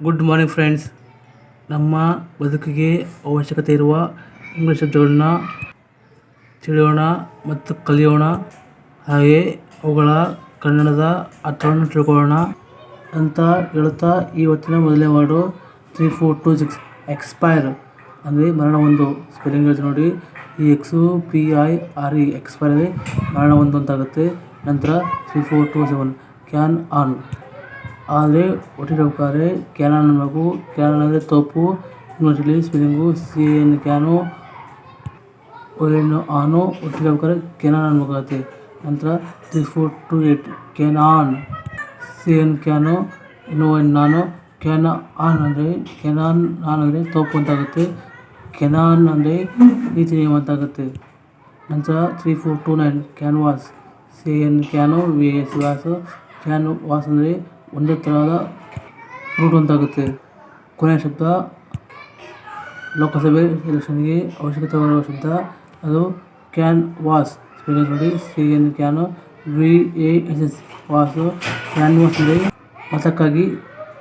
Good morning friends. ನಮ್ಮ ಬದುಕಿಗೆ ಅವಶ್ಯಕತೆ ಇರುವ ಇಂಗ್ಲೀಷ್ ಶಬ್ದಗಳನ್ನ ತಿಳಿಯೋಣ ಮತ್ತು ಕಲಿಯೋಣ. ಹಾಗೆ ಅವುಗಳ ಕನ್ನಡದ ಅರ್ಥವನ್ನು ತಿಳ್ಕೊಳ್ಳೋಣ ಅಂತ ಹೇಳುತ್ತಾ ಇವತ್ತಿನ ಮೊದಲನೇ ವರ್ಡು 3426 ಎಕ್ಸ್ಪೈರ್ ಅಂದರೆ ಮರಣ ಒಂದು. ಸ್ಪೆಲ್ಲಿಂಗ್ ಹೇಳ್ತೀನಿ ನೋಡಿ. ಈ XPIRE ಎಕ್ಸ್ಪೈರ್ ಅಂದರೆ ಮರಣ ಒಂದು ಅಂತಾಗುತ್ತೆ. ನಂತರ 3427 ಕ್ಯಾನ್ ಆನ್ ಆದರೆ ಒಟ್ಟಿರಬೇಕಾದ್ರೆ ಕ್ಯಾನ್ ಆನ್ ಅನ್ನಬೇಕು. ಕ್ಯಾನ್ ಅಂದರೆ ತಪ್ಪು. ಇಂಗ್ಲೀಷಲ್ಲಿ ಸ್ಪೆಲ್ಲಿಂಗು CAN ಕ್ಯಾನು, ON ಆನು ಒಟ್ಟಿರಬೇಕಾದ್ರೆ ಕ್ಯಾನ್ ಆನ್ ಅನ್ಬೇಕಾಗುತ್ತೆ. ನಂತರ 3428 can on, CAN can, ON ನಾನು, ಕ್ಯಾನ್ ಆನ್ ಅಂದರೆ ತಪ್ಪು ಅಂತಾಗುತ್ತೆ. ಕ್ಯಾನ್ ಆನ್ ಅಂದರೆ ನೀತಿ ನಿಯಮ ಅಂತಾಗುತ್ತೆ. ನಂತರ 3429 canvas, CAN can, VAS vas, can vas ಅಂದರೆ ಒಂದೇ ಥರದ ರೂಟ್ ಅಂತಾಗುತ್ತೆ. ಕೊನೆಯ ಶಬ್ದ ಲೋಕಸಭೆ ಎಲೆಕ್ಷನ್ಗೆ ಅವಶ್ಯಕತೆ ಬರುವ ಶಬ್ದ ಅದು ಕ್ಯಾನ್ ವಾಸ್. ಸ್ಪೆಲ್ಲಿಂಗ್ ನೋಡಿ. CAN can, VASS Vasu. Can vas ಅಂದರೆ ಮತಕ್ಕಾಗಿ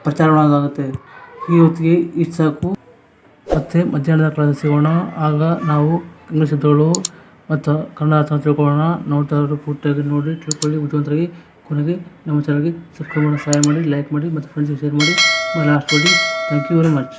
ಪ್ರಚಾರ ಮಾಡೋದಾಗುತ್ತೆ. ಈ ಹೊತ್ತಿಗೆ ಇಷ್ಟು ಸಾಕು. ಮತ್ತೆ ಮಧ್ಯಾಹ್ನದ ಕ್ಲಾಸ್ ಸಿಗೋಣ. ಆಗ ನಾವು ಇಂಗ್ಲೀಷ್ ಶಬ್ದಗಳು ಮತ್ತು ಕನ್ನಡ ಅರ್ಥ ತಿಳ್ಕೊಳ್ಳೋಣ. ನೋಡ್ತಾ ಇರೋರು ಪೂರ್ತಿಯಾಗಿ ನೋಡಿ ತಿಳ್ಕೊಳ್ಳಿ ಬುದ್ಧಿವಂತರಾಗಿ. ಕೊನೆಗೆ ನಮ್ಮ ಚಾನಲ್ಗೆ ಸಬ್ಸ್ಕ್ರೈಬ್ ಮಾಡಿ, ಸಹಾಯ ಮಾಡಿ, ಲೈಕ್ ಮಾಡಿ ಮತ್ತು ಫ್ರೆಂಡ್ಸ್ಗೆ ಶೇರ್ ಮಾಡಿ. ಲಾಸ್ಟ್ ಮಾಡಿ. Thank you very much.